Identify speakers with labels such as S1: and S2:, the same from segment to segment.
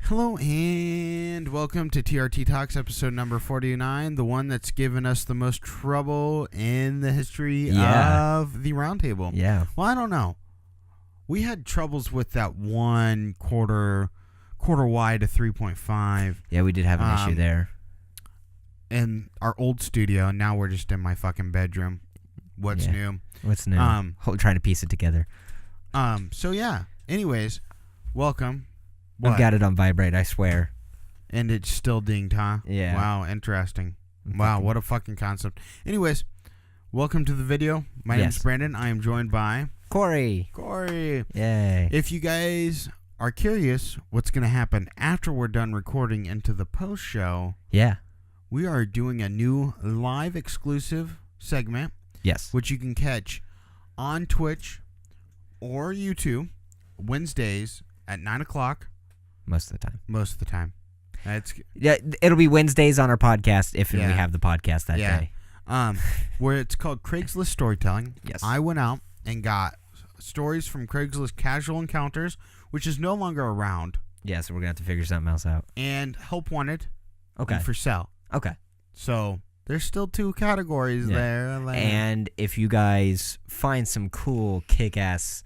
S1: Hello and welcome to Trttalks episode number 49, the one that's given us the most trouble in the history of the Roundtable.
S2: Yeah.
S1: Well, I don't know. We had troubles with that one quarter wide of 3.5.
S2: Yeah, we did have an issue there.
S1: In our old studio, and now we're just in my fucking bedroom. What's new?
S2: What's new? Trying to piece it together.
S1: So yeah. Anyways, welcome.
S2: I've got it on vibrate, I swear.
S1: And it's still dinged, huh?
S2: Yeah.
S1: Wow, interesting. Wow, what a fucking concept. Anyways, welcome to the video. My name's Brandon. I am joined by...
S2: Corey.
S1: Yay. If you guys are curious what's going to happen after we're done recording into the post show...
S2: Yeah.
S1: We are doing a new live exclusive segment.
S2: Yes.
S1: Which you can catch on Twitch or YouTube Wednesdays at 9 o'clock.
S2: Most of the time.
S1: Yeah,
S2: it'll be Wednesdays on our podcast if we have the podcast that day.
S1: Where it's called Craigslist Storytelling.
S2: Yes.
S1: I went out and got stories from Craigslist Casual Encounters, which is no longer around.
S2: Yeah, so we're going to have to figure something else out.
S1: And Help Wanted.
S2: Okay.
S1: And For Sale.
S2: Okay.
S1: So there's still two categories there.
S2: And if you guys find some cool, kick-ass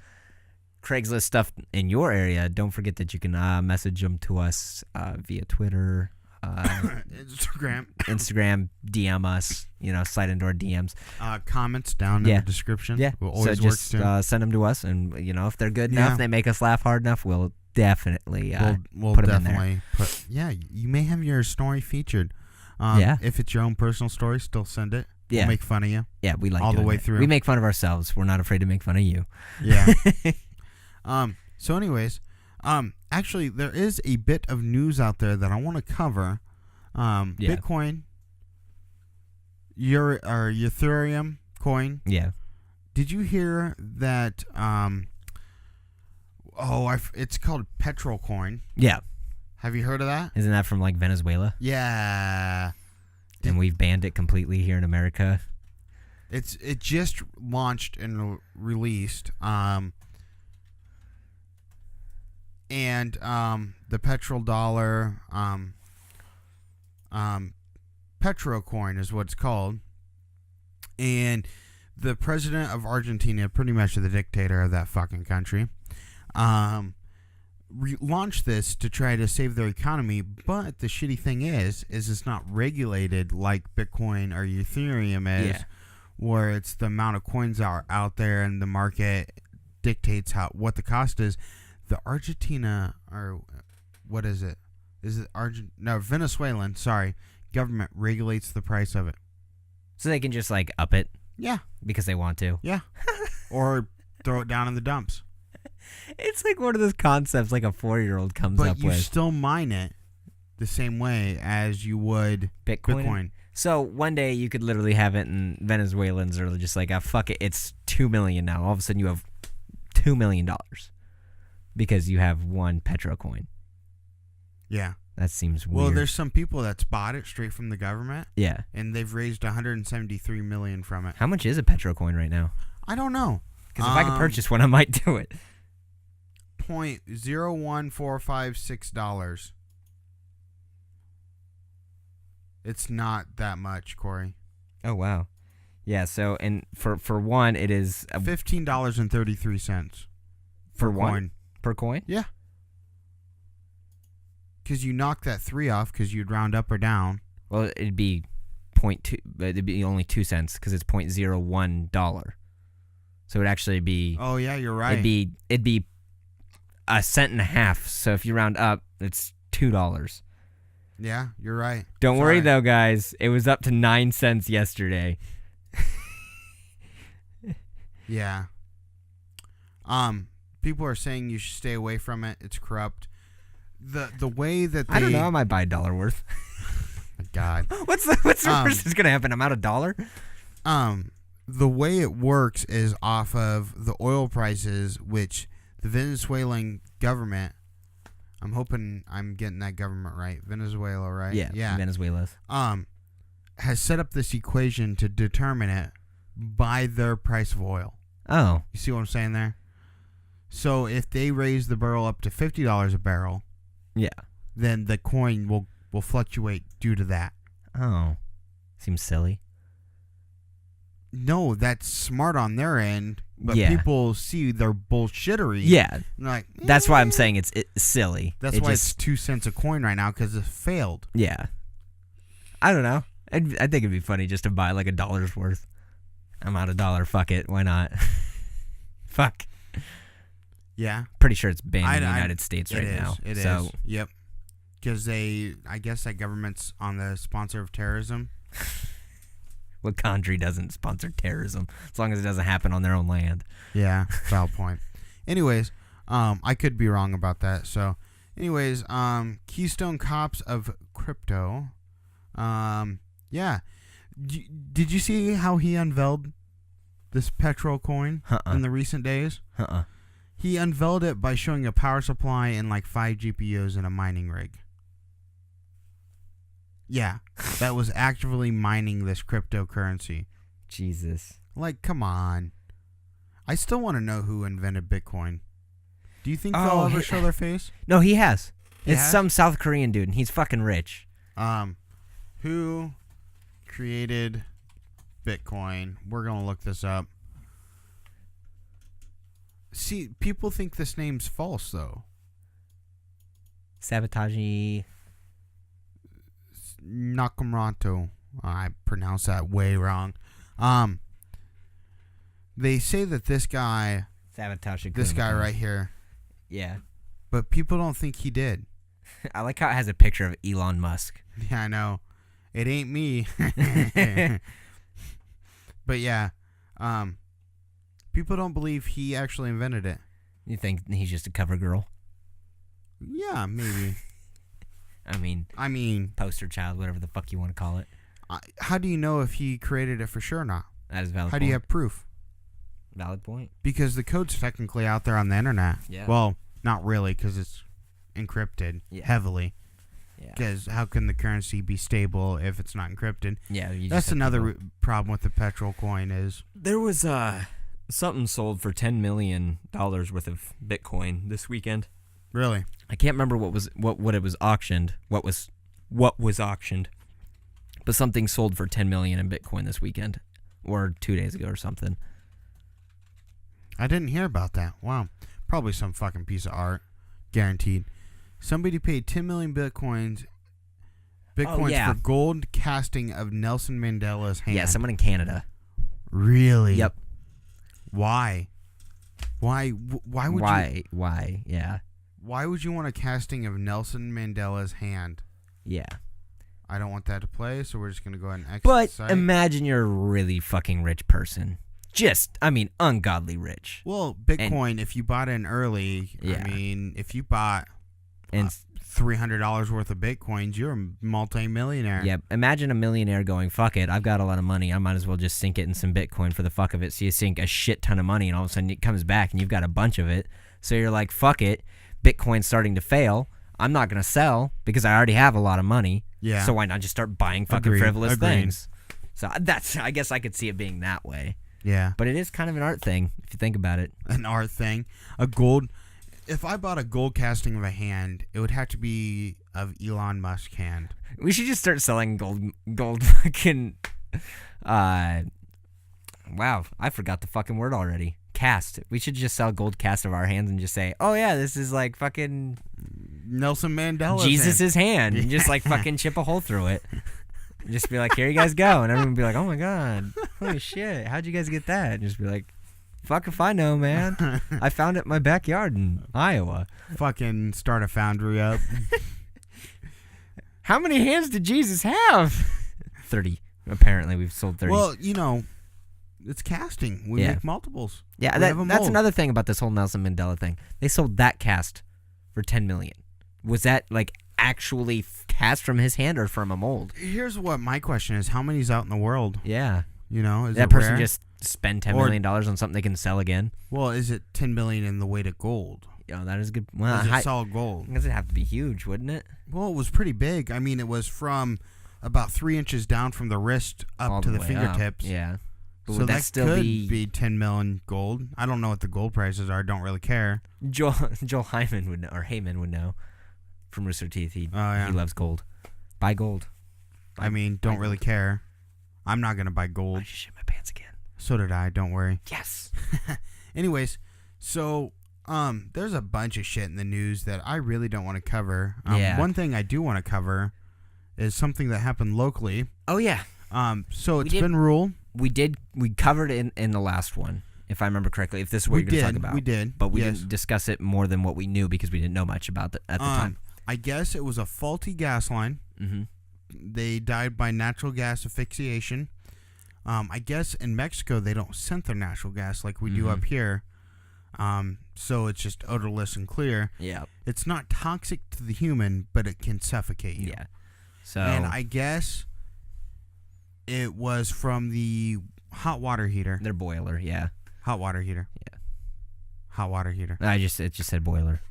S2: Craigslist stuff in your area, don't forget that you can message them to us via Twitter, Instagram, DM us, slide into our DMs.
S1: Comments down in the description.
S2: Yeah,
S1: we'll always
S2: so just send them to us, and if they're good enough, they make us laugh hard enough, we'll definitely
S1: we'll
S2: put
S1: them
S2: in there.
S1: You may have your story featured. If it's your own personal story, still send it.
S2: Yeah.
S1: We'll make fun of you.
S2: Yeah, we like
S1: all the way through.
S2: We make fun of ourselves. We're not afraid to make fun of you.
S1: Yeah. So anyways, actually there is a bit of news out there that I want to cover. Bitcoin, your Ethereum coin.
S2: Yeah.
S1: Did you hear that it's called Petrol coin.
S2: Yeah.
S1: Have you heard of that?
S2: Isn't that from Venezuela?
S1: Yeah.
S2: And we've banned it completely here in America.
S1: It just launched and released. And the petrodollar, Petrol coin is what it's called. And the president of Argentina, pretty much the dictator of that fucking country, launched this to try to save their economy. But the shitty thing is it's not regulated like Bitcoin or Ethereum is, where it's the amount of coins that are out there and the market dictates what the cost is. The Argentina, or what is it? Is it Venezuelan, government regulates the price of it.
S2: So they can just up it?
S1: Yeah.
S2: Because they want to?
S1: Yeah. Or throw it down in the dumps.
S2: It's like one of those concepts a 4-year-old comes up with.
S1: But you still mine it the same way as you would Bitcoin.
S2: So one day you could literally have it and Venezuelans are just fuck it, it's $2 million now. All of a sudden you have $2 million. Because you have one Petrol coin.
S1: Yeah.
S2: That seems weird.
S1: Well, there's some people that's bought it straight from the government.
S2: Yeah.
S1: And they've raised $173 million from it.
S2: How much is a Petrol coin right now?
S1: I don't know.
S2: Because if I could purchase one, I might do it.
S1: $0.01456. It's not that much, Corey.
S2: Oh, wow. Yeah, so, and for one, it is...
S1: $15.33.
S2: For one?
S1: Coin.
S2: Per coin?
S1: Yeah. Because you knock that 3 off because you'd round up or down.
S2: Well, it'd be 0.2, but it'd be only 2 cents because it's $0.01. So it'd actually be...
S1: Oh, yeah, you're right.
S2: It'd be 1.5 cents. So if you round up, it's $2.
S1: Yeah, you're right.
S2: Don't worry, though, guys. It was up to 9 cents yesterday.
S1: Yeah. People are saying you should stay away from it. It's corrupt. The way that they...
S2: I don't know. I might buy $1 worth.
S1: My God.
S2: What's the worst that's going to happen? I'm out $1?
S1: The way it works is off of the oil prices, which the Venezuelan government... I'm hoping I'm getting that government right. Venezuela, right?
S2: Yeah. Venezuela.
S1: Has set up this equation to determine it by their price of oil.
S2: Oh.
S1: You see what I'm saying there? So if they raise the barrel up to $50 a barrel,
S2: yeah,
S1: then the coin will fluctuate due to that.
S2: Oh. Seems silly.
S1: No, that's smart on their end, but
S2: Yeah.
S1: people see their bullshittery.
S2: Yeah.
S1: And they're like,
S2: That's why I'm saying it's silly.
S1: That's why it's 2 cents a coin right now, because it failed.
S2: Yeah. I don't know. I think it'd be funny just to buy like $1's worth. I'm out $1. Fuck it. Why not? Fuck.
S1: Yeah.
S2: Pretty sure it's banned in the United States right now.
S1: It is. Yep. Because I guess that government's on the sponsor of terrorism.
S2: What country doesn't sponsor terrorism as long as it doesn't happen on their own land?
S1: Yeah, valid point. Anyways, I could be wrong about that. So, anyways, Keystone Cops of Crypto. Yeah. Did you see how he unveiled this Petrol coin in the recent days? He unveiled it by showing a power supply and like 5 GPUs in a mining rig. Yeah, that was actively mining this cryptocurrency.
S2: Jesus.
S1: Like, come on. I still want to know who invented Bitcoin. Do you think they'll ever show their face?
S2: No, he has. It's some South Korean dude, and he's fucking rich.
S1: Who created Bitcoin? We're going to look this up. See, people think this name's false, though.
S2: Sabotage
S1: Nakamoto. I pronounced that way wrong. They say that this guy right here.
S2: Yeah.
S1: But people don't think he did.
S2: I like how it has a picture of Elon Musk.
S1: Yeah, I know. It ain't me. But yeah, people don't believe he actually invented it.
S2: You think he's just a cover girl?
S1: Yeah, maybe.
S2: I mean, poster child, whatever the fuck you want to call it.
S1: How do you know if he created it for sure or not?
S2: That is valid.
S1: How do you have proof?
S2: Valid point.
S1: Because the code's technically out there on the internet.
S2: Yeah.
S1: Well, not really, because it's encrypted heavily.
S2: Yeah.
S1: Because how can the currency be stable if it's not encrypted?
S2: Yeah.
S1: That's another problem with the Petrol coin is.
S2: There was something sold for $10 million worth of Bitcoin this weekend.
S1: Really?
S2: I can't remember what it was auctioned. What was auctioned? But something sold for $10 million in Bitcoin this weekend, or 2 days ago, or something.
S1: I didn't hear about that. Wow, probably some fucking piece of art, guaranteed. Somebody paid 10 million bitcoins for gold casting of Nelson Mandela's hand.
S2: Yeah, someone in Canada.
S1: Really?
S2: Yep.
S1: Why? Why would you?
S2: Why? Yeah.
S1: Why would you want a casting of Nelson Mandela's hand?
S2: Yeah.
S1: I don't want that to play, so we're just going to go ahead and exit
S2: But
S1: the site.
S2: imagine you're a really fucking rich person. Ungodly rich.
S1: Well, Bitcoin, if you bought in early, if you bought $300 worth of Bitcoins, you're a multi-millionaire.
S2: Yeah, imagine a millionaire going, fuck it, I've got a lot of money, I might as well just sink it in some Bitcoin for the fuck of it. So you sink a shit ton of money, and all of a sudden it comes back, and you've got a bunch of it. So you're like, fuck it, Bitcoin's starting to fail. I'm not going to sell because I already have a lot of money. Yeah. So why not just start buying fucking frivolous things? So I guess I could see it being that way.
S1: Yeah.
S2: But it is kind of an art thing, if you think about it.
S1: An art thing. If I bought a gold casting of a hand, it would have to be of Elon Musk's hand.
S2: We should just start selling gold fucking, wow, I forgot the fucking word already. Cast. We should just sell gold cast of our hands and just say, oh yeah, this is like fucking
S1: Nelson Mandela's
S2: Jesus' hand. And just like fucking chip a hole through it. And just be like, here you guys go. And everyone would be like, oh my God, holy shit, how'd you guys get that? And just be like, fuck if I know, man. I found it in my backyard in Iowa.
S1: Fucking start a foundry up.
S2: How many hands did Jesus have? 30. Apparently, we've sold 30.
S1: Well, it's casting. We make multiples.
S2: Yeah, that's another thing about this whole Nelson Mandela thing. They sold that cast for $10 million. Was that like actually cast from his hand or from a mold?
S1: Here's what my question is: how many's out in the world?
S2: Yeah,
S1: is
S2: that
S1: it
S2: person
S1: rare?
S2: just spend $10 million on something they can sell again?
S1: Well, is it $10 million in the weight of gold?
S2: Yeah, that is good. Well,
S1: is it solid gold?
S2: Does it have to be huge, wouldn't it?
S1: Well, it was pretty big. I mean, it was from about 3 inches down from the wrist up
S2: all
S1: to the
S2: way
S1: fingertips.
S2: Up. Yeah. But
S1: so that could be 10 million gold. I don't know what the gold prices are. I don't really care.
S2: Joel Hyman would know, or Heyman would know. from Rooster Teeth. He
S1: yeah.
S2: he loves gold. Buy gold.
S1: Don't really care. I'm not gonna buy gold.
S2: I just shit my pants again.
S1: So did I. Don't worry.
S2: Yes.
S1: Anyways, so there's a bunch of shit in the news that I really don't want to cover. One thing I do want to cover is something that happened locally.
S2: Oh yeah.
S1: So it's been ruled.
S2: We covered it in the last one, if I remember correctly. If this is what you're going to talk about.
S1: We did.
S2: But we didn't discuss it more than what we knew because we didn't know much about it at the time.
S1: I guess it was a faulty gas line.
S2: Mm-hmm.
S1: They died by natural gas asphyxiation. I guess in Mexico they don't scent their natural gas like we do up here. So it's just odorless and clear.
S2: Yeah.
S1: It's not toxic to the human, but it can suffocate you.
S2: Yeah. So
S1: And I guess it was from the hot water heater.
S2: their boiler, yeah.
S1: Hot water heater.
S2: Yeah.
S1: Hot water heater.
S2: It just said boiler.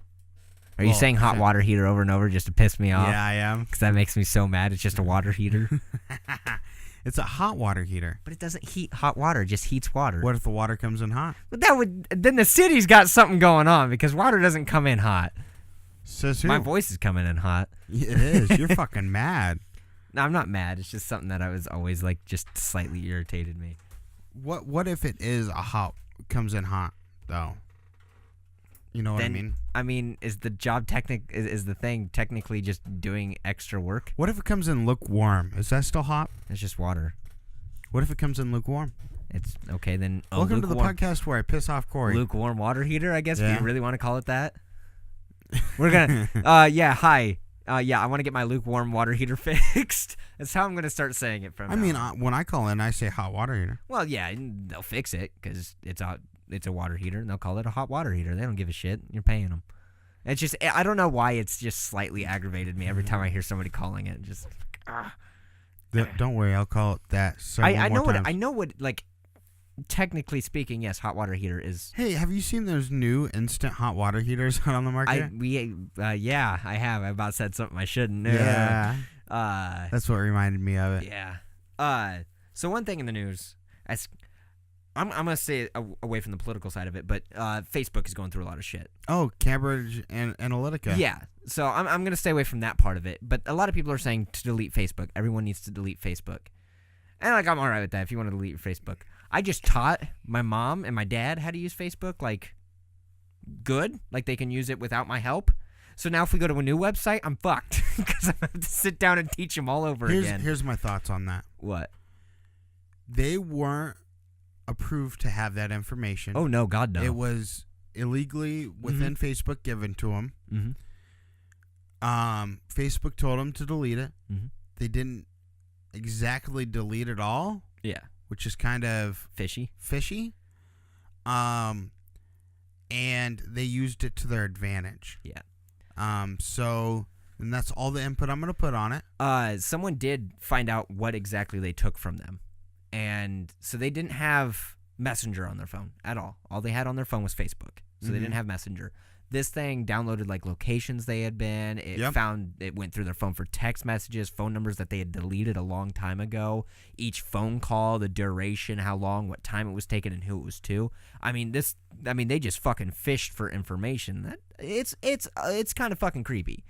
S2: Are you saying hot water heater over and over just to piss me off?
S1: Yeah, I am.
S2: Because that makes me so mad. It's just a water heater.
S1: It's a hot water heater.
S2: But it doesn't heat hot water. It just heats water.
S1: What if the water comes in hot?
S2: But then the city's got something going on because water doesn't come in hot.
S1: Says who?
S2: My voice is coming in hot.
S1: It is. You're fucking mad.
S2: No, I'm not mad. It's just something that I was always like just slightly irritated me.
S1: What if it is comes in hot though? You know what I mean?
S2: I mean, is the job is the thing technically just doing extra work?
S1: What if it comes in lukewarm? Is that still hot?
S2: It's just water.
S1: What if it comes in lukewarm?
S2: It's okay then.
S1: Welcome to the podcast where I piss off Corey.
S2: Lukewarm water heater, I guess.
S1: Yeah.
S2: If you really want to call it that. We're gonna. Yeah. Hi. Yeah. I want to get my lukewarm water heater fixed. That's how I'm gonna start saying it from.
S1: I mean, when I call in, I say hot water heater.
S2: Well, yeah, they'll fix it because it's a water heater, and they'll call it a hot water heater. They don't give a shit. You're paying them. It's just I don't know why it's just slightly aggravated me every time I hear somebody calling it. Just.
S1: Don't worry, I'll call it that.
S2: I know what. Like, technically speaking, yes, hot water heater is.
S1: Hey, have you seen those new instant hot water heaters out on the market?
S2: Yeah, I have. I about said something I shouldn't.
S1: Yeah. That's what reminded me of it.
S2: Yeah. So one thing in the news, I'm gonna stay away from the political side of it, but Facebook is going through a lot of shit.
S1: Oh, Cambridge Analytica.
S2: Yeah. So I'm gonna stay away from that part of it. But a lot of people are saying to delete Facebook. Everyone needs to delete Facebook. And like I'm alright with that if you want to delete your Facebook. I just taught my mom and my dad how to use Facebook good. Like they can use it without my help. So now if we go to a new website, I'm fucked because I have to sit down and teach them all over again.
S1: Here's my thoughts on that.
S2: What?
S1: They weren't approved to have that information.
S2: Oh no, God no.
S1: It was illegally within Facebook given to them.
S2: Mm-hmm.
S1: Facebook told them to delete it.
S2: Mm-hmm.
S1: They didn't exactly delete it all.
S2: Yeah.
S1: Which is kind of
S2: fishy.
S1: And they used it to their advantage.
S2: Yeah.
S1: And that's all the input I'm going to put on it.
S2: Someone did find out what exactly they took from them. And so they didn't have Messenger on their phone at all. All they had on their phone was Facebook. So they didn't have Messenger. This thing downloaded like locations they had been. It went through their phone for text messages, phone numbers that they had deleted a long time ago. Each phone call, the duration, how long, what time it was taken, and who it was to. I mean, they just fucking fished for information. It's kind of fucking creepy.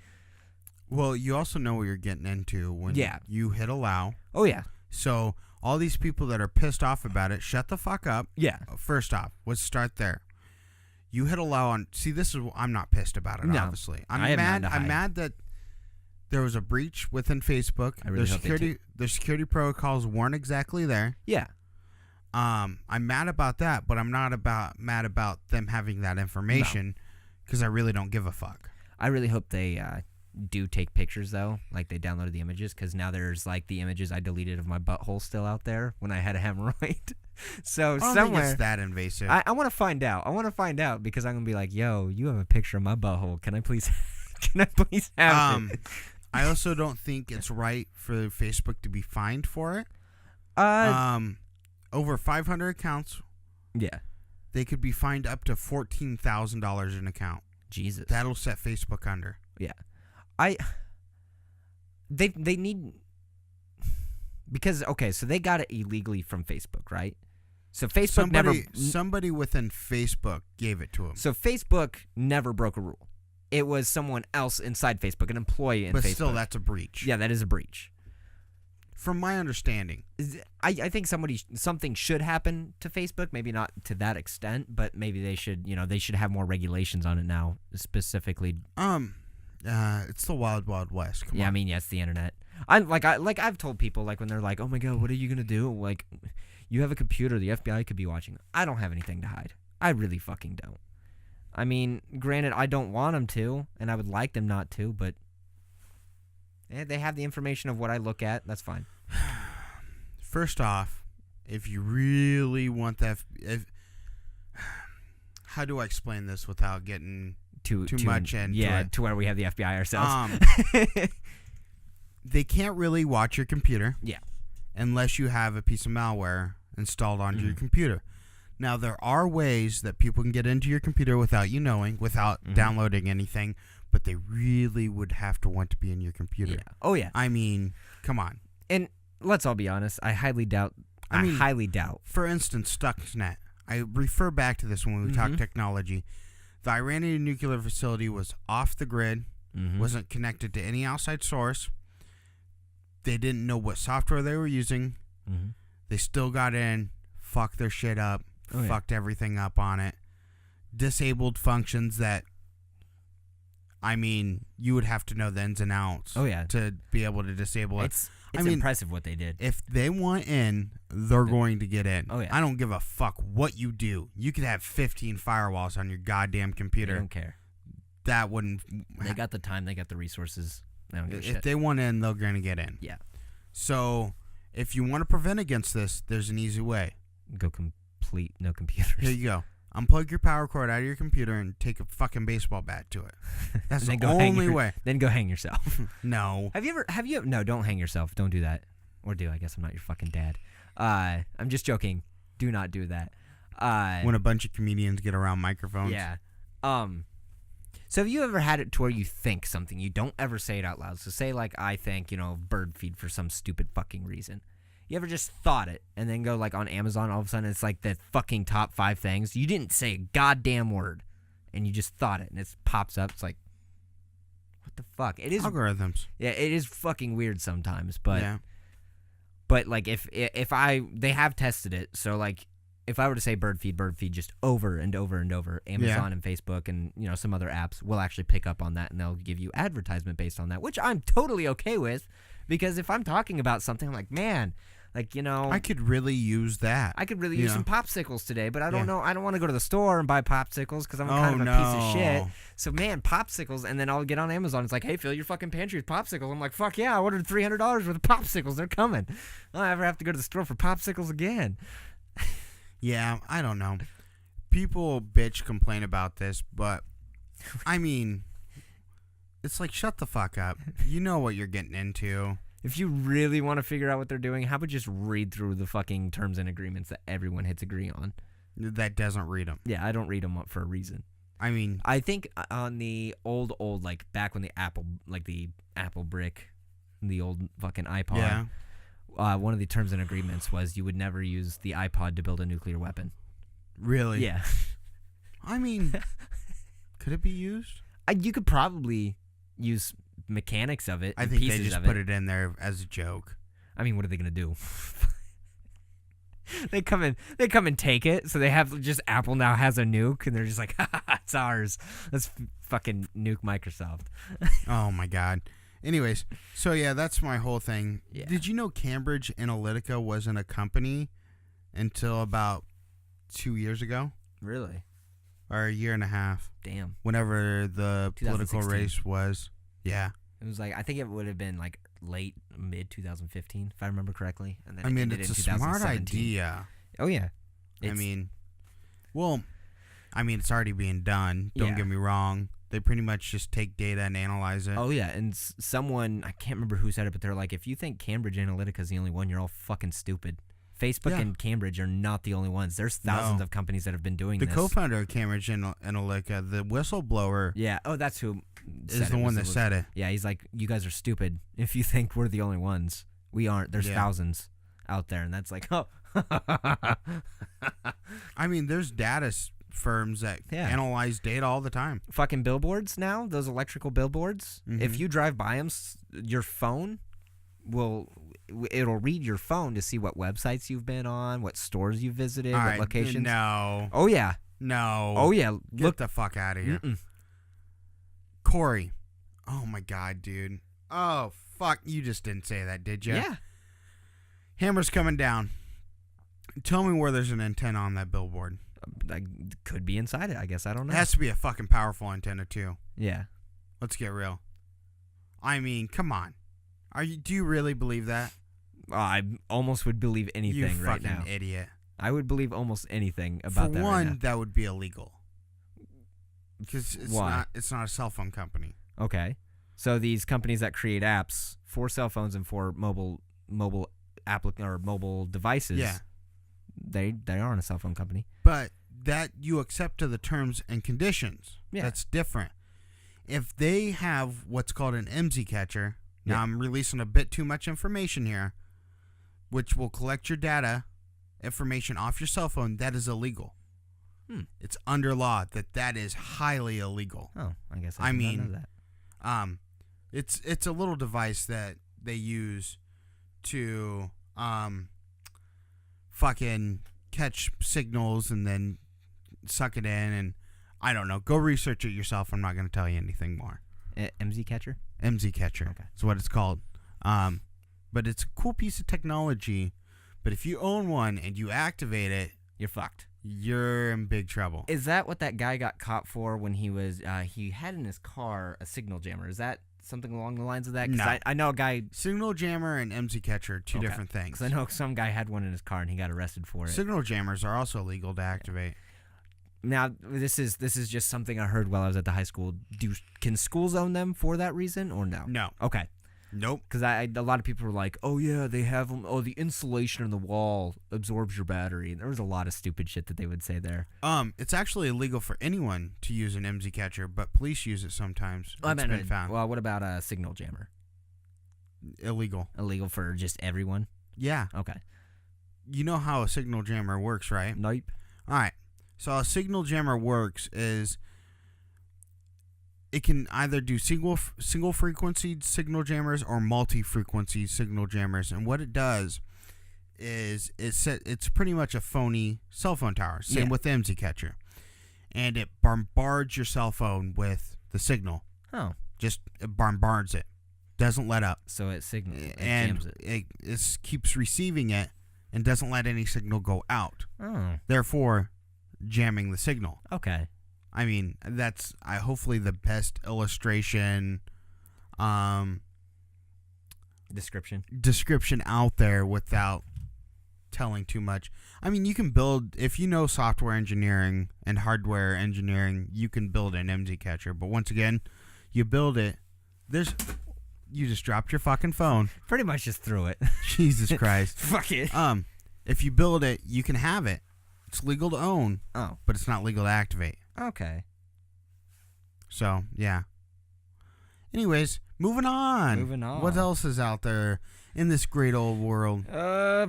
S1: Well, you also know what you're getting into when you hit allow.
S2: Oh yeah.
S1: So all these people that are pissed off about it, shut the fuck up.
S2: Yeah.
S1: First off, let's start there. You hit allow on. See, I'm not pissed about it. No, obviously, I'm mad that there was a breach within Facebook.
S2: I really hope
S1: their security protocols weren't exactly there.
S2: Yeah.
S1: I'm mad about that, but I'm not mad about them having that information because I really don't give a fuck.
S2: I really hope they do take pictures though, like they downloaded the images, because now there's like the images I deleted of my butthole still out there when I had a hemorrhoid. So
S1: I don't
S2: somewhere
S1: think it's that invasive.
S2: I want to find out because I'm gonna be like, yo, you have a picture of my butthole. Can I please have it?
S1: I also don't think it's right for Facebook to be fined for it. Over 500 accounts.
S2: Yeah. They
S1: could be fined up to $14,000 an account.
S2: Jesus.
S1: That'll set Facebook under.
S2: Yeah. They need, because so they got it illegally from Facebook, right? So Facebook
S1: somebody within Facebook gave it to them.
S2: So Facebook never broke a rule. it was someone else inside Facebook, an employee in Facebook.
S1: But still, that's a breach.
S2: Yeah, that is a breach.
S1: From my understanding.
S2: I think something should happen to Facebook, maybe not to that extent, but maybe they should have more regulations on it now, specifically.
S1: It's the wild, wild west. Come on.
S2: I mean, yeah, it's the internet. I've told people, like, when they're like, "Oh my god, what are you gonna do?" Like, you have a computer, the FBI could be watching. I don't have anything to hide. I really fucking don't. I mean, granted, I don't want them to, and I would like them not to, but they have the information of what I look at. That's fine.
S1: First off, if you really want that, how do I explain this without getting too much into it?
S2: To where we have the FBI ourselves.
S1: They can't really watch your computer.
S2: Yeah.
S1: Unless you have a piece of malware installed onto your computer. Now, there are ways that people can get into your computer without you knowing, without downloading anything, but they really would have to want to be in your computer.
S2: Yeah. Oh, yeah.
S1: I mean, come on.
S2: And let's all be honest, I highly doubt.
S1: For instance, Stuxnet. I refer back to this when we talk technology. The Iranian nuclear facility was off the grid, wasn't connected to any outside source. They didn't know what software they were using. They still got in, fucked their shit up, fucked everything up on it. Disabled functions that, I mean, you would have to know the ins and outs to be able to disable it.
S2: It's impressive what they did.
S1: If they want in, they're going to get in.
S2: Oh, yeah.
S1: I don't give a fuck what you do. You could have 15 firewalls on your goddamn computer.
S2: They don't care.
S1: That wouldn't...
S2: They got the time. They got the resources. They don't give a shit.
S1: If they want in, they're going to get in.
S2: Yeah.
S1: So, if you want to prevent against this, there's an easy way.
S2: Go complete no computers.
S1: Here you go. Unplug your power cord out of your computer and take a fucking baseball bat to it. That's the only way.
S2: Then go hang yourself.
S1: No.
S2: Have you ever? No, don't hang yourself. Don't do that. Or do. I guess I'm not your fucking dad. I'm just joking. Do not do that.
S1: When a bunch of comedians get around microphones.
S2: Yeah. So have you ever had it to where you think something, you don't ever say it out loud? So say, like, I think, bird feed for some stupid fucking reason. You ever just thought it and then go, like, on Amazon, all of a sudden it's like the fucking top 5 things. You didn't say a goddamn word and you just thought it and it pops up. It's like, what the fuck? It is
S1: algorithms.
S2: Yeah, it is fucking weird sometimes, but
S1: yeah.
S2: But like if they have tested it, so like if I were to say bird feed just over and over and over, Amazon and Facebook and some other apps will actually pick up on that and they'll give you advertisement based on that, which I'm totally okay with, because if I'm talking about something, I'm like, man, like,
S1: I could really use that.
S2: I could really use some popsicles today, but I don't know. I don't want to go to the store and buy popsicles because I'm kind of a piece of shit. So, man, popsicles, and then I'll get on Amazon. It's like, hey, fill your fucking pantry with popsicles. I'm like, fuck yeah, I ordered $300 worth of popsicles. They're coming. I don't ever have to go to the store for popsicles again.
S1: Yeah, I don't know. People complain about this, but, I mean, it's like, shut the fuck up. You know what you're getting into.
S2: If you really want to figure out what they're doing, how about just read through the fucking terms and agreements that everyone hits agree on?
S1: That doesn't read them.
S2: Yeah, I don't read them up for a reason.
S1: I mean,
S2: I think on the old, like back when the Apple brick, the old fucking iPod, one of the terms and agreements was you would never use the iPod to build a nuclear weapon.
S1: Really?
S2: Yeah.
S1: I mean, could it be used?
S2: You could probably use mechanics of it.
S1: I think they just put it in there as a joke.
S2: I mean, what are they gonna do? They come and take it. So they have just Apple now has a nuke, and they're just like, it's ours. Let's fucking nuke Microsoft.
S1: Oh my god. Anyways, so yeah, that's my whole thing.
S2: Yeah.
S1: Did you know Cambridge Analytica wasn't a company until about 2 years ago?
S2: Really?
S1: Or a year and a half.
S2: Damn.
S1: Whenever the political race was. Yeah.
S2: It was like, I think it would have been like mid 2015, if I remember correctly. And then
S1: I mean, it's a smart idea.
S2: Oh, yeah.
S1: I mean, it's already being done. Don't get me wrong. They pretty much just take data and analyze it.
S2: Oh, yeah. And someone, I can't remember who said it, but they're like, if you think Cambridge Analytica is the only one, you're all fucking stupid. Facebook and Cambridge are not the only ones. There's thousands of companies that have been doing this.
S1: The co-founder of Cambridge Analytica, the whistleblower.
S2: Yeah. Oh, that's who
S1: is the one that said it.
S2: Yeah, he's like, you guys are stupid if you think we're the only ones. We aren't. There's thousands out there, and that's like, oh.
S1: I mean, there's data firms that analyze data all the time.
S2: Fucking billboards now, those electrical billboards.
S1: Mm-hmm.
S2: If you drive by them, your phone it'll read your phone to see what websites you've been on, what stores you've visited, what locations.
S1: No.
S2: Oh, yeah.
S1: No.
S2: Oh, yeah.
S1: Get the fuck out of here. Corey. Oh, my God, dude. Oh, fuck. You just didn't say that, did you?
S2: Yeah.
S1: Hammer's coming down. Tell me where there's an antenna on that billboard.
S2: Could be inside it, I guess. I don't know.
S1: It has to be a fucking powerful antenna, too.
S2: Yeah.
S1: Let's get real. I mean, come on. Do you really believe that?
S2: I almost would believe anything right now.
S1: You fucking idiot.
S2: I would believe almost anything about that.
S1: For one,
S2: right now.
S1: that would be illegal. Because it's not a cell phone company.
S2: Okay. So these companies that create apps for cell phones and for mobile devices, they aren't a cell phone company.
S1: But that you accept to the terms and conditions. Yeah. That's different. If they have what's called an Imzie catcher, now I'm releasing a bit too much information here, which will collect your data information off your cell phone, that is illegal. It's under law that is highly illegal.
S2: Oh, I guess I did not know that.
S1: It's a little device that they use to fucking catch signals and then suck it in, and I don't know. Go research it yourself. I'm not going to tell you anything more.
S2: Imzie catcher?
S1: Imzie catcher. Okay. That's what it's called. But it's a cool piece of technology. But if you own one and you activate it,
S2: you're fucked.
S1: You're in big trouble.
S2: Is that what that guy got caught for when he was he had in his car a signal jammer? Is that something along the lines of that?
S1: No.
S2: I know a guy...
S1: Signal jammer and Imzie catcher are two different things.
S2: Because I know some guy had one in his car and he got arrested for it.
S1: Signal jammers are also illegal to activate.
S2: Now, this is just something I heard while I was at the high school. Can schools own them for that reason or no?
S1: No.
S2: Okay.
S1: Nope.
S2: Because a lot of people were like, oh, yeah, they have them. Oh, the insulation in the wall absorbs your battery. And there was a lot of stupid shit that they would say there.
S1: It's actually illegal for anyone to use an Imzie catcher, but police use it sometimes. It's been found.
S2: Well, what about a signal jammer?
S1: Illegal.
S2: Illegal for just everyone?
S1: Yeah.
S2: Okay.
S1: You know how a signal jammer works, right?
S2: Nope.
S1: All right. So how a signal jammer works is it can either do single frequency signal jammers or multi-frequency signal jammers, and what it does is it's pretty much a phony cell phone tower. Same with the Imzie catcher, and it bombards your cell phone with the signal.
S2: Oh,
S1: just it bombards it, doesn't let up.
S2: So it signals
S1: and
S2: jams it.
S1: It keeps receiving it and doesn't let any signal go out.
S2: Oh,
S1: therefore jamming the signal.
S2: Okay.
S1: I mean, that's hopefully the best illustration description out there without telling too much. I mean, you can build, if you know software engineering and hardware engineering, you can build an Imzie catcher. But once again, you build it, you just dropped your fucking phone.
S2: Pretty much just threw it.
S1: Jesus Christ.
S2: Fuck it.
S1: If you build it, you can have it. It's legal to own.
S2: Oh.
S1: But it's not legal to activate.
S2: Okay.
S1: So, yeah. Anyways, moving on. What else is out there in this great old world? The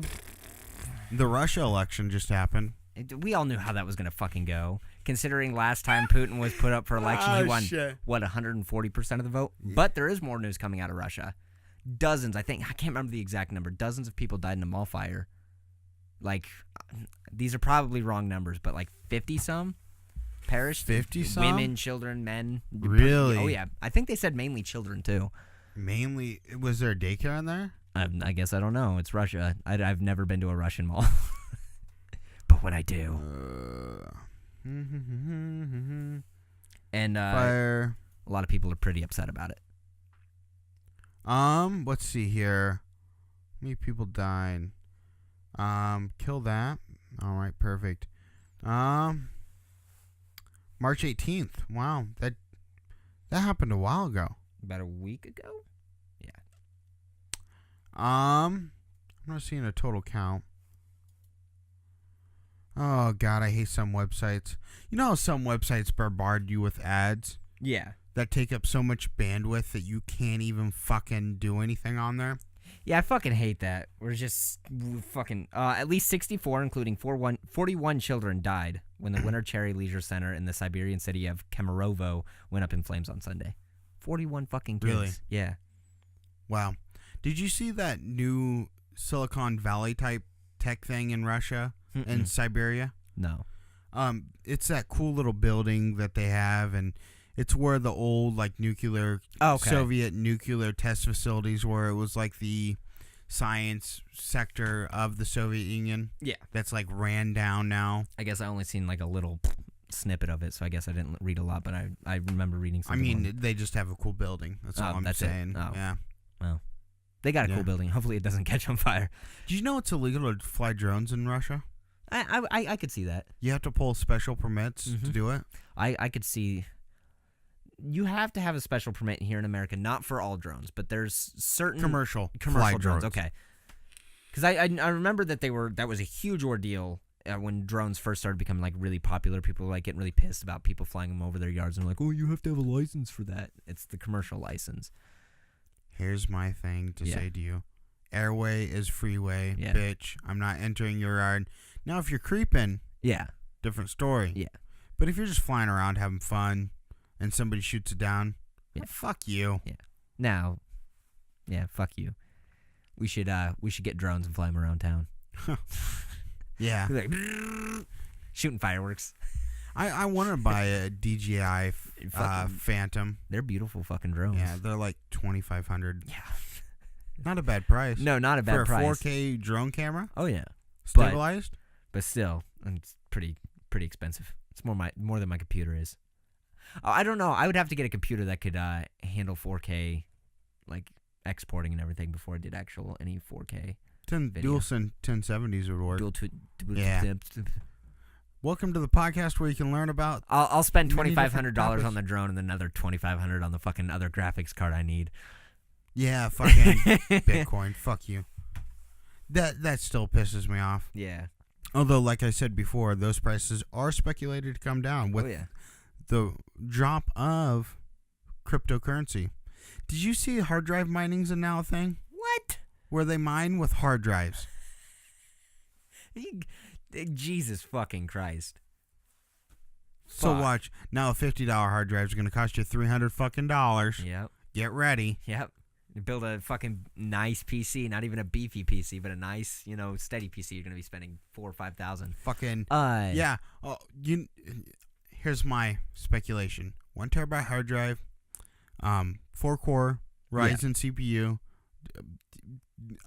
S1: Russia election just happened.
S2: We all knew how that was going to fucking go. Considering last time Putin was put up for election, he won, 140% of the vote? Yeah. But there is more news coming out of Russia. Dozens, I can't remember the exact number. Dozens of people died in a mall fire. Like, these are probably wrong numbers, but like 50-some perished.
S1: 50-some?
S2: Women, children, men.
S1: Really?
S2: Oh, yeah. I think they said mainly children, too.
S1: Mainly? Was there a daycare in there?
S2: I guess I don't know. It's Russia. I've never been to a Russian mall. But when I do. And
S1: fire.
S2: A lot of people are pretty upset about it.
S1: Let's see here. How many people died? Kill that. All right, perfect. March 18th. Wow, that happened a while ago.
S2: About a week ago? Yeah.
S1: I'm not seeing a total count. Oh God, I hate some websites. You know how some websites bombard you with ads?
S2: Yeah.
S1: That take up so much bandwidth that you can't even fucking do anything on there?
S2: Yeah, I fucking hate that. We're fucking... at least 64, including 41 children, died when the Winter Cherry Leisure Center in the Siberian city of Kemerovo went up in flames on Sunday. 41 fucking kids.
S1: Really?
S2: Yeah.
S1: Wow. Did you see that new Silicon Valley type tech thing in Russia and Siberia?
S2: No.
S1: It's that cool little building that they have, and it's where the old Soviet nuclear test facilities were. It was like the science sector of the Soviet Union.
S2: Yeah.
S1: That's like ran down now.
S2: I guess I only seen like a little snippet of it, so I guess I didn't read a lot, but I remember reading something.
S1: I mean, they just have a cool building. That's all I'm saying.
S2: Oh.
S1: Yeah.
S2: Well, they got a cool building. Hopefully it doesn't catch on fire.
S1: Do you know it's illegal to fly drones in Russia?
S2: I could see that.
S1: You have to pull special permits to do it?
S2: I could see... You have to have a special permit here in America, not for all drones, but there's certain...
S1: Commercial
S2: drones, okay. Because I remember that that was a huge ordeal when drones first started becoming like really popular. People were like getting really pissed about people flying them over their yards, and like, oh, you have to have a license for that. It's the commercial license.
S1: Here's my thing to say to you. Airway is freeway, bitch. I'm not entering your yard. Now, if you're creeping, different story.
S2: Yeah.
S1: But if you're just flying around having fun and somebody shoots it down, fuck you.
S2: Yeah. Now, fuck you. We should get drones and fly them around town.
S1: Yeah.
S2: Like, shooting fireworks.
S1: I want to buy a DJI Phantom.
S2: They're beautiful fucking drones.
S1: Yeah, they're like $2,500.
S2: Yeah.
S1: Not a bad price.
S2: No, not a bad price.
S1: For a 4K drone camera?
S2: Oh, yeah.
S1: Stabilized?
S2: But still, it's pretty expensive. It's more than my computer is. I don't know. I would have to get a computer that could handle 4K, like exporting and everything before I did any 4K.
S1: DualSense 1070s would work.
S2: Yeah.
S1: Welcome to the podcast where you can learn about.
S2: I'll spend $2,500 on the drone and then another $2,500 on the fucking other graphics card I need.
S1: Yeah, fucking Bitcoin. Fuck you. That still pisses me off.
S2: Yeah.
S1: Although, like I said before, those prices are speculated to come down with the drop of cryptocurrency. Did you see hard drive mining's a now thing?
S2: What?
S1: Where they mine with hard drives.
S2: Jesus fucking Christ.
S1: So watch. Now a $50 hard drive is going to cost you $300 fucking dollars.
S2: Yep.
S1: Get ready.
S2: Yep. You build a fucking nice PC, not even a beefy PC, but a nice, steady PC. You're going to be spending $4,000 or $5,000.
S1: Fucking yeah. Oh, here's my speculation. 1 terabyte hard drive, 4-core Ryzen CPU,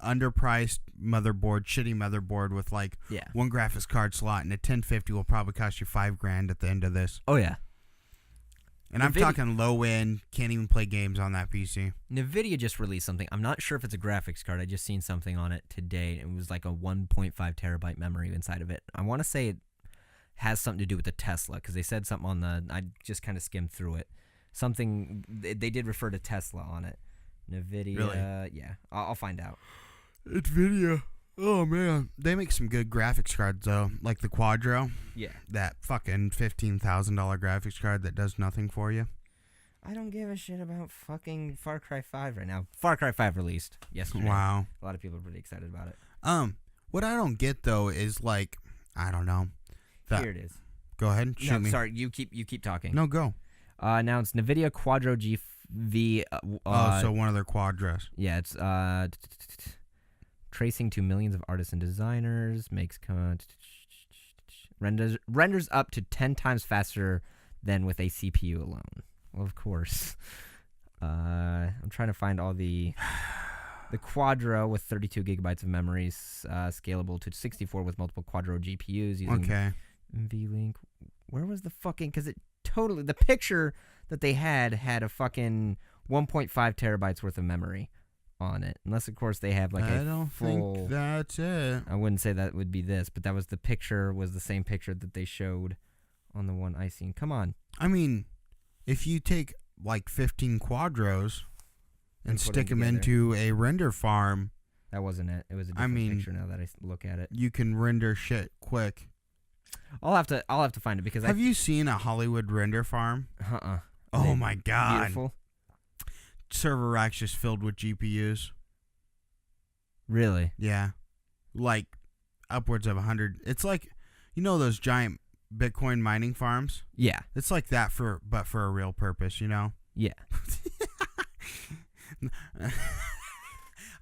S1: underpriced motherboard, shitty motherboard with one graphics card slot, and a 1050 will probably cost you $5,000 at the end of this.
S2: Oh yeah.
S1: And I'm talking low end, can't even play games on that PC.
S2: NVIDIA just released something. I'm not sure if it's a graphics card. I just seen something on it today. It was like a 1.5 terabyte memory inside of it. I want to say it has something to do with the Tesla, because they said something on I just kind of skimmed through it. Something, they did refer to Tesla on it. NVIDIA,
S1: really?
S2: Yeah. I'll find out.
S1: NVIDIA. Oh, man. They make some good graphics cards, though, like the Quadro.
S2: Yeah.
S1: That fucking $15,000 graphics card that does nothing for you.
S2: I don't give a shit about fucking Far Cry 5 right now. Far Cry 5 released yesterday.
S1: Wow.
S2: A lot of people are pretty excited about it.
S1: What I don't get, though, is I don't know.
S2: Here it is.
S1: Go ahead. Shoot me.
S2: Sorry. You keep talking.
S1: No, go.
S2: Now it's NVIDIA Quadro GV.
S1: So one of their Quadros.
S2: Yeah, it's tracing to millions of artists and designers, renders up to 10 times faster than with a CPU alone. Well, of course. I'm trying to find all the Quadro with 32 gigabytes of memory, scalable to 64 with multiple Quadro GPUs using NVLink. Where was the fucking? Because the picture that they had a fucking 1.5 terabytes worth of memory on it. Unless, of course, they have
S1: I don't think that's it.
S2: I wouldn't say that would be this, but that was the same picture that they showed on the one I seen. Come on.
S1: I mean, if you take 15 Quadros and stick them into a render farm.
S2: That wasn't it. It was a different picture now that I look at it.
S1: You can render shit quick.
S2: I'll have to find it because
S1: Have you seen a Hollywood render farm?
S2: Uh-uh.
S1: Oh my god.
S2: Beautiful.
S1: Server racks just filled with GPUs.
S2: Really?
S1: Yeah. Like upwards of 100. It's like, those giant Bitcoin mining farms?
S2: Yeah.
S1: It's like that but for a real purpose,
S2: Yeah.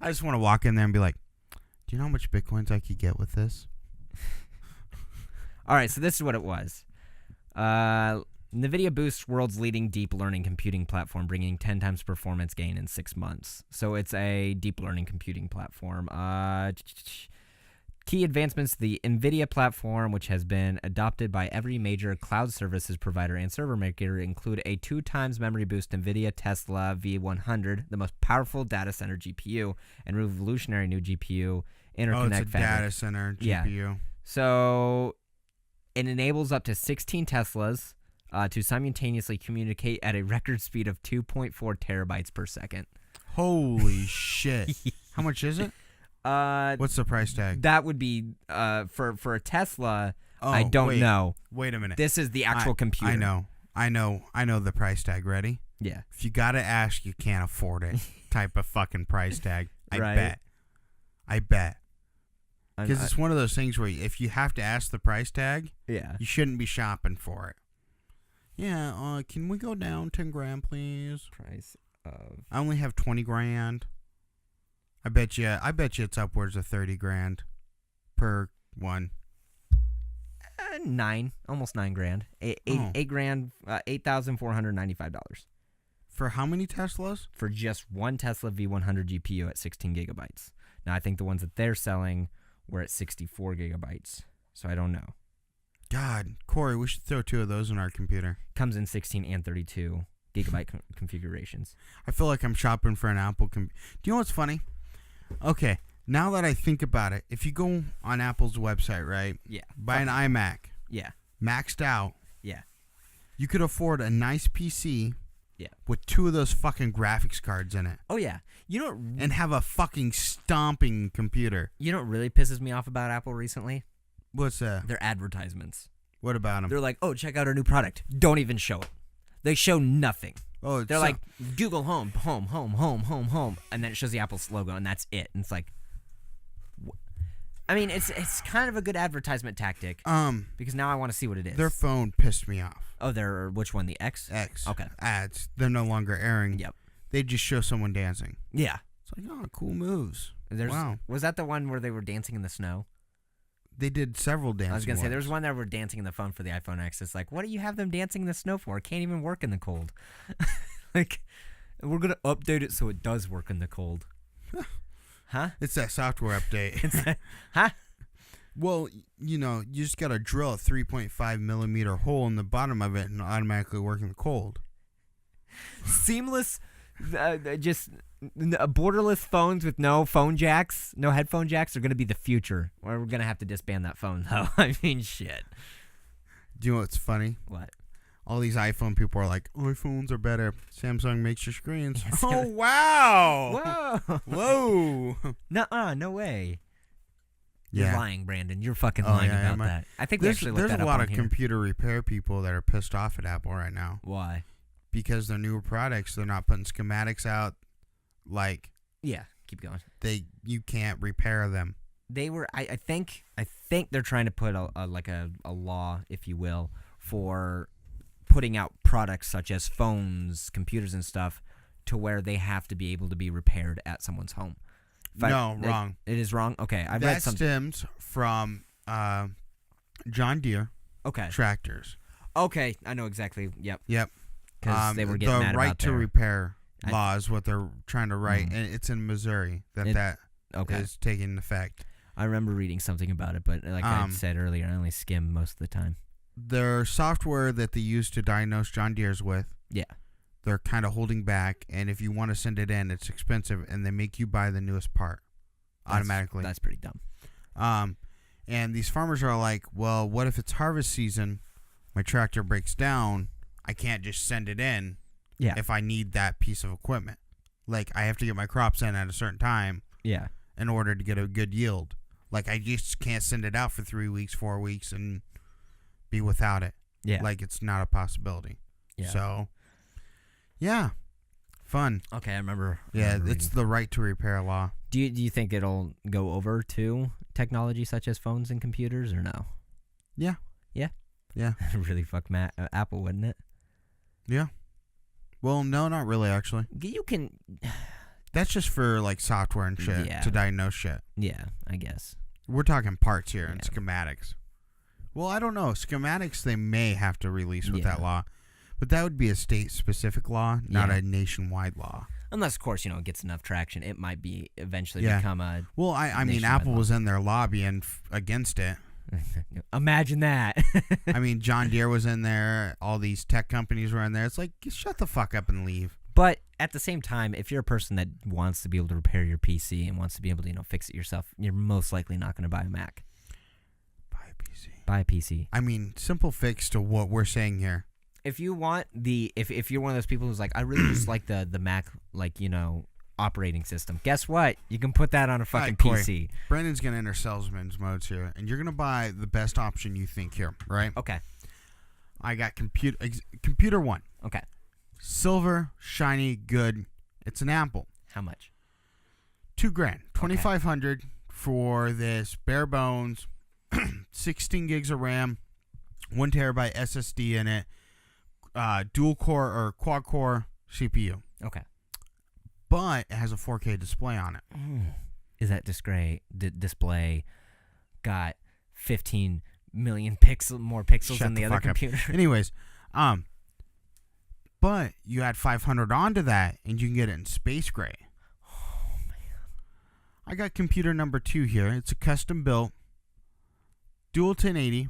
S1: I just want to walk in there and be like, do you know how much Bitcoins I could get with this?
S2: All right, so this is what it was. NVIDIA boosts world's leading deep learning computing platform, bringing 10 times performance gain in 6 months. So it's a deep learning computing platform. Key advancements to the NVIDIA platform, which has been adopted by every major cloud services provider and server maker, include a 2 times memory boost NVIDIA Tesla V100, the most powerful data center GPU, and revolutionary new GPU interconnect fabric.
S1: Data center GPU.
S2: Yeah. So it enables up to 16 Teslas to simultaneously communicate at a record speed of 2.4 terabytes per second.
S1: Holy shit. How much is it? What's the price tag?
S2: That would be for a Tesla. I don't know.
S1: Wait a minute.
S2: This is the actual computer.
S1: I know the price tag. Ready?
S2: Yeah.
S1: If you gotta ask, you can't afford it. Type of fucking price tag.
S2: Right.
S1: I bet. Because it's one of those things where if you have to ask the price tag,
S2: yeah,
S1: you shouldn't be shopping for it. Yeah. Can we go down 10 grand, please?
S2: Price of.
S1: I only have 20 grand. I bet you it's upwards of 30 grand per one.
S2: 9, almost 9 grand. 8 grand, $8,495.
S1: For how many Teslas?
S2: For just one Tesla V100 GPU at 16 gigabytes. Now, I think the ones that they're selling were at 64 gigabytes, so I don't know.
S1: God, Corey, we should throw 2 of those in our computer.
S2: Comes in 16 and 32 gigabyte configurations.
S1: I feel like I'm shopping for an Apple computer. Do you know what's funny? Okay, now that I think about it, if you go on Apple's website, right?
S2: Yeah.
S1: Buy an iMac.
S2: Yeah.
S1: Maxed out.
S2: Yeah.
S1: You could afford a nice PC.
S2: Yeah.
S1: With 2 of those fucking graphics cards in it.
S2: Oh, yeah.
S1: And have a fucking stomping computer.
S2: You know what really pisses me off about Apple recently?
S1: What's that?
S2: Their advertisements.
S1: What about them?
S2: They're like, oh, check out our new product. Don't even show it. They show nothing.
S1: Oh,
S2: they're like, Google Home, home, home, home, home, home, and then it shows the Apple's logo, and that's it. And it's like, I mean, it's kind of a good advertisement tactic.
S1: Because
S2: now I want to see what it is.
S1: Their phone pissed me off.
S2: Oh, which one? The X?
S1: X.
S2: Okay.
S1: Ads. They're no longer airing.
S2: Yep.
S1: They just show someone dancing.
S2: Yeah.
S1: It's like, oh, cool moves.
S2: Wow. Was that the one where they were dancing in the snow?
S1: They did several dancing.
S2: I was gonna say there was one that were dancing in the phone for the iPhone X. It's like, what do you have them dancing in the snow for? It can't even work in the cold. Like, we're gonna update it so it does work in the cold. Huh?
S1: It's that software update.
S2: Huh?
S1: Well, you just gotta drill a 3.5 millimeter hole in the bottom of it and automatically work in the cold.
S2: Seamless, just borderless phones with no phone jacks, no headphone jacks are going to be the future. Or we're going to have to disband that phone, though. I mean, shit.
S1: Do you know what's funny?
S2: What?
S1: All these iPhone people are like, iPhones are better. Samsung makes your screens.
S2: Yes,
S1: oh, wow.
S2: Whoa.
S1: Whoa.
S2: Nuh-uh, no way.
S1: Yeah.
S2: You're lying, Brandon. You're fucking lying about that. I think we actually looked that up
S1: There's a lot of
S2: here.
S1: computer repair people that are pissed off at Apple right now.
S2: Why?
S1: Because their newer products, they're not putting schematics out. Like,
S2: yeah, keep going.
S1: You can't repair them.
S2: They were. I think they're trying to put a law, if you will, for putting out products such as phones, computers, and stuff, to where they have to be able to be repaired at someone's home.
S1: Wrong.
S2: It is wrong. Okay, I've read something.
S1: That stems from John Deere.
S2: Okay.
S1: Tractors.
S2: Okay, I know exactly. Yep.
S1: Because
S2: they were getting mad
S1: the right
S2: about
S1: to
S2: their
S1: repair law is what they're trying to write, and it's in Missouri that is taking effect.
S2: I remember reading something about it, but like I said earlier, I only skim most of the time.
S1: Their software that they use to diagnose John Deere's with, they're kind of holding back, and if you want to send it in, it's expensive, and they make you buy the newest part automatically.
S2: That's pretty dumb.
S1: And these farmers are like, well, what if it's harvest season, my tractor breaks down, I can't just send it in if I need that piece of equipment. Like, I have to get my crops in at a certain time in order to get a good yield. Like, I just can't send it out for 3 weeks, 4 weeks, and be without it.
S2: Yeah.
S1: Like, it's not a possibility.
S2: Yeah.
S1: So, yeah. Fun.
S2: Okay, I remember.
S1: Yeah, it's the right to repair law.
S2: Do you think it'll go over to technology such as phones and computers, or no?
S1: Yeah.
S2: Yeah?
S1: Yeah.
S2: Really fuck Apple, wouldn't it?
S1: Yeah. Well, no, not really, actually.
S2: You can...
S1: That's just for, like, software and shit to diagnose shit.
S2: Yeah, I guess.
S1: We're talking parts here and schematics. Well, I don't know. Schematics they may have to release with that law. But that would be a state-specific law, not a nationwide law.
S2: Unless, of course, it gets enough traction. It might be eventually become a...
S1: Well, I mean, Apple was in there lobbying against it.
S2: Imagine that.
S1: I mean, John Deere was in there. All these tech companies were in there. It's like, shut the fuck up and leave.
S2: But at the same time, if you're a person that wants to be able to repair your PC and wants to be able to, fix it yourself, you're most likely not going to buy a Mac. Buy a PC.
S1: I mean, simple fix to what we're saying here.
S2: If you want if you're one of those people who's like, I really just like the Mac, operating system. Guess what? You can put that on a fucking PC.
S1: Brandon's gonna enter salesman's modes here, and you're gonna buy the best option you think here, right?
S2: Okay.
S1: I got computer one.
S2: Okay.
S1: Silver, shiny, good. It's an Apple.
S2: How much?
S1: $2,000, $2,500 for this bare bones, 16 gigs of RAM, 1 terabyte SSD in it. Dual core or quad core CPU.
S2: Okay.
S1: But it has a 4K display on it.
S2: Is that display got 15 million more pixels than the other computer?
S1: Anyways, but you add 500 onto that and you can get it in space gray.
S2: Oh man.
S1: I got computer number 2 here. It's a custom built dual 1080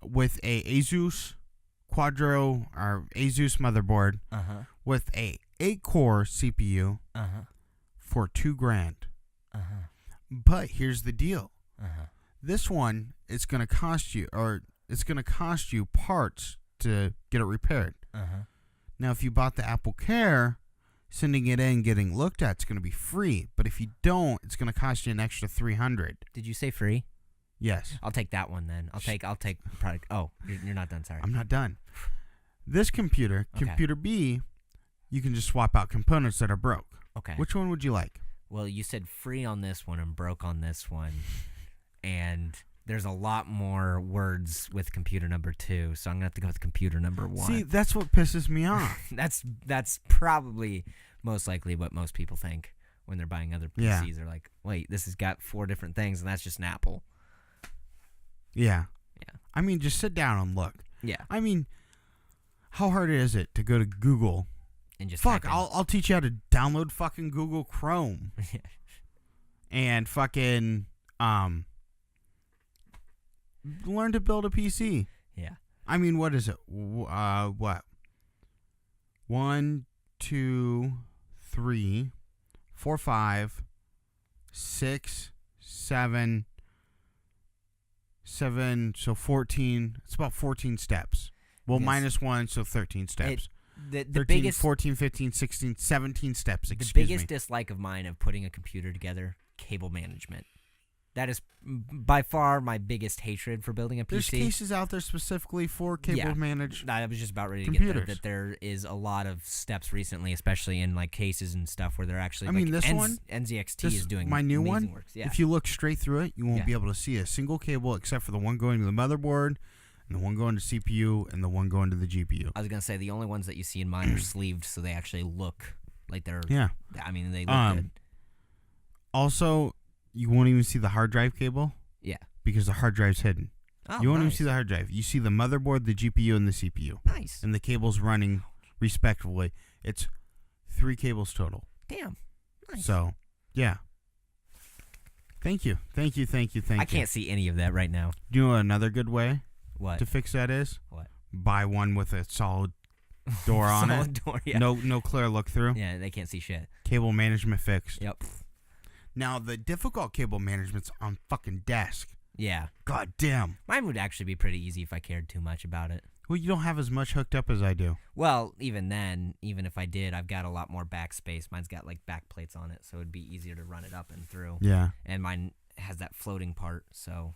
S1: with a Asus Quadro or Asus motherboard with a 8-core CPU for $2,000. But here's the deal. This one is going to cost you, parts to get it repaired. Now, if you bought the Apple Care, sending it in, getting looked at, it's going to be free. But if you don't, it's going to cost you an extra $300.
S2: Did you say free?
S1: Yes.
S2: I'll take that one then. I'll take product. Oh, you're not done. Sorry.
S1: I'm not done. This computer B, you can just swap out components that are broke.
S2: Okay.
S1: Which one would you like?
S2: Well, you said free on this one and broke on this one, and there's a lot more words with computer number 2, so I'm gonna have to go with computer number 1.
S1: See, that's what pisses me off.
S2: That's probably most likely what most people think when they're buying other PCs.
S1: Yeah.
S2: They're like, wait, this has got 4 different things, and that's just an Apple.
S1: Yeah.
S2: Yeah.
S1: I mean, just sit down and look.
S2: Yeah.
S1: I mean, how hard is it to go to Google
S2: and just
S1: I'll teach you how to download fucking Google Chrome and fucking learn to build a PC.
S2: Yeah.
S1: I mean, what is it? What? 1, 2, 3, 4, 5, 6, 7. So 14. It's about 14 steps. Well,
S2: yes.
S1: minus 1, so 13 steps.
S2: The
S1: 13,
S2: biggest
S1: 14, 15, 16, 17 steps.
S2: The biggest dislike of mine of putting a computer together, cable management. That is by far my biggest hatred for building a PC.
S1: There's cases out there specifically for cable managed.
S2: I was just about ready to
S1: computers.
S2: Get there, that there is a lot of steps recently, especially in like cases and stuff where they're actually.
S1: I mean, this one,
S2: NZXT is doing
S1: my new one.
S2: Works. Yeah.
S1: If you look straight through it, you won't be able to see a single cable except for the one going to the motherboard, and the one going to CPU, and the one going to the GPU.
S2: I was gonna say the only ones that you see in mine are sleeved, so they actually look like they're.
S1: Yeah.
S2: I mean, they look good.
S1: Also, you won't even see the hard drive cable.
S2: Yeah.
S1: Because the hard drive's hidden.
S2: Oh,
S1: you won't even see the hard drive. You see the motherboard, the GPU, and the CPU.
S2: Nice.
S1: And the cables running respectively. It's 3 cables total.
S2: Damn. Nice.
S1: So, yeah. Thank you. I
S2: can't see any of that right now.
S1: Do you know another good way
S2: What?
S1: to fix that is?
S2: What?
S1: Buy one with a solid door on it.
S2: Solid door, yeah.
S1: No clear look through.
S2: Yeah, they can't see shit.
S1: Cable management fixed.
S2: Yep.
S1: Now, the difficult cable management's on fucking desk.
S2: Yeah.
S1: God damn.
S2: Mine would actually be pretty easy if I cared too much about it.
S1: Well, you don't have as much hooked up as I do.
S2: Well, even then, even if I did, I've got a lot more backspace. Mine's got like back plates on it, so it'd be easier to run it up and through.
S1: Yeah.
S2: And mine has that floating part, so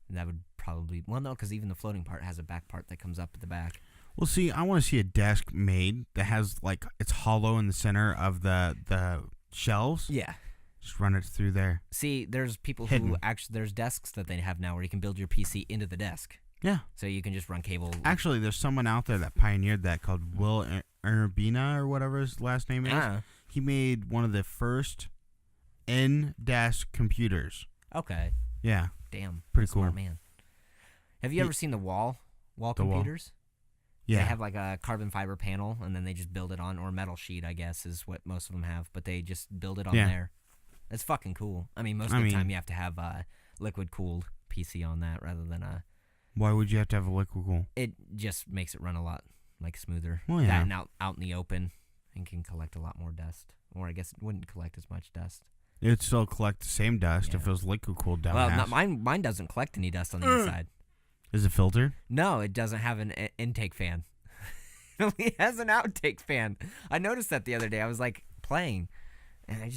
S2: that would probably... Well, no, because even the floating part has a back part that comes up at the back.
S1: Well, see, I want to see a desk made that has like it's hollow in the center of the shelves.
S2: Yeah.
S1: Just run it through there.
S2: See, there's people
S1: Hidden.
S2: who actually there's desks that they have now where you can build your PC into the desk.
S1: Yeah.
S2: So you can just run cable.
S1: Actually, there's someone out there that pioneered that called Will Urbina or whatever his last name is. He made one of the first in-desk computers.
S2: Okay.
S1: Yeah.
S2: Damn.
S1: Pretty cool.
S2: Smart man. Have you ever seen the wall computers?
S1: Yeah.
S2: They have like a carbon fiber panel, and then they just build it on, or metal sheet, I guess, is what most of them have. But they just build it on there. It's fucking cool. I mean, most of the time you have to have a liquid-cooled PC on that rather than a...
S1: Why would you have to have a liquid cool?
S2: It just makes it run a lot smoother.
S1: Well, yeah.
S2: That and out in the open and can collect a lot more dust. Or I guess it wouldn't collect as much dust.
S1: It would still collect the same dust if it was liquid cooled down.
S2: Well, mine doesn't collect any dust on the inside.
S1: Is it filtered?
S2: No, it doesn't have an intake fan. It only has an outtake fan. I noticed that the other day. I was like playing, and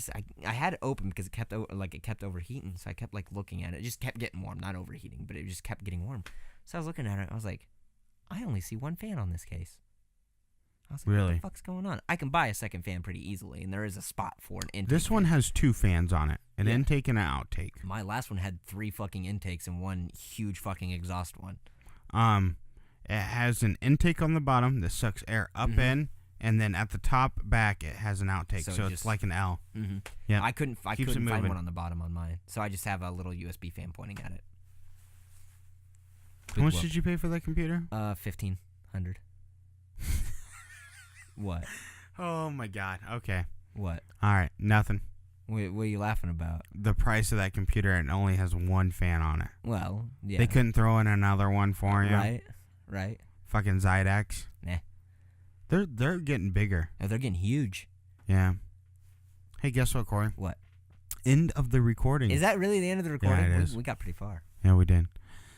S2: I had it open because it kept overheating. So I kept like looking at it. It just kept getting warm, not overheating, but it just kept getting warm. So I was looking at it. I was like, I only see one fan on this case. I was like,
S1: really?
S2: What the fuck's going on? I can buy a second fan pretty easily, and there is a spot for an intake.
S1: This one has 2 fans on it, an intake and an outtake.
S2: My last one had 3 fucking intakes and 1 huge fucking exhaust one.
S1: It has an intake on the bottom that sucks air up in, and then at the top back it has an outtake, so it's like an L.
S2: Mm-hmm.
S1: Yeah,
S2: I couldn't find one on the bottom on mine, so I just have a little USB fan pointing at it.
S1: How much did you pay for that computer?
S2: $1,500. What?
S1: Oh my god. Okay.
S2: What?
S1: All right. Nothing.
S2: What are you laughing about?
S1: The price of that computer, and it only has 1 fan on it.
S2: Well, yeah.
S1: They couldn't throw in another one for you.
S2: Right.
S1: Fucking Zydex.
S2: Nah.
S1: They're getting bigger.
S2: Oh, they're getting huge.
S1: Yeah. Hey, guess what, Corey?
S2: What?
S1: End of the recording.
S2: Is that really the end of the recording?
S1: Yeah, it is.
S2: We got pretty far.
S1: Yeah, we did.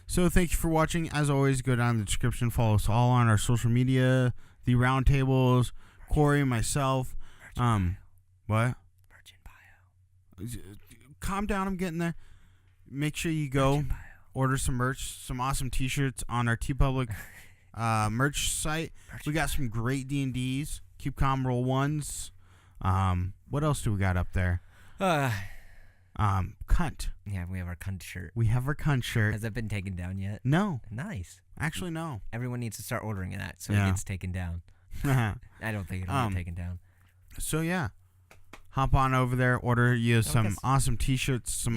S1: So thank you for watching. As always, go down in the description. Follow us all on our social media. Theeroundtables. Corey, myself. What?
S2: Merch in bio.
S1: Calm down. I'm getting there. Make sure you go order some merch, some awesome T-shirts on our TeePublic merch site. We got some great D&Ds. Keep calm, roll ones. What else do we got up there? Cunt.
S2: Yeah, we have our cunt shirt.
S1: We have our cunt shirt.
S2: Has that been taken down yet?
S1: No.
S2: Nice.
S1: Actually, no.
S2: Everyone needs to start ordering that so it gets taken down. I don't think it'll get taken down.
S1: So yeah, hop on over there, order you some awesome T-shirts.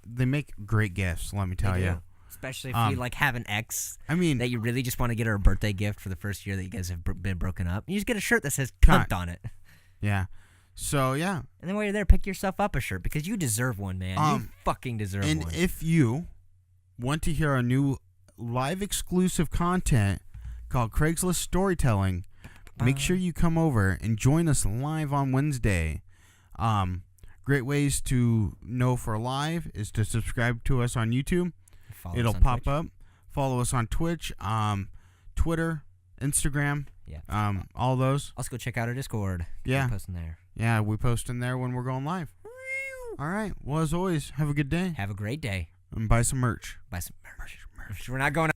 S1: They make great gifts. Let me tell you.
S2: Especially if you like have an ex.
S1: I mean,
S2: that you really just want to get her a birthday gift for the first year that you guys have been broken up. You just get a shirt that says "cunt" on it.
S1: Yeah. So yeah.
S2: And then while you're there, pick yourself up a shirt because you deserve one, man. You fucking deserve one.
S1: And if you want to hear our new live exclusive content called Craigslist Storytelling, make sure you come over and join us live on Wednesday. Great ways to know if we're live is to subscribe to us on YouTube. It'll pop up. Follow us on Twitch, Twitter, Instagram.
S2: Yeah.
S1: All those.
S2: Also go check out our Discord.
S1: Yeah.
S2: We're posting there.
S1: Yeah, we post in there when we're going live. All right. Well, as always, have a good day.
S2: Have a great day.
S1: And buy some merch.
S2: Buy some merch. We're not going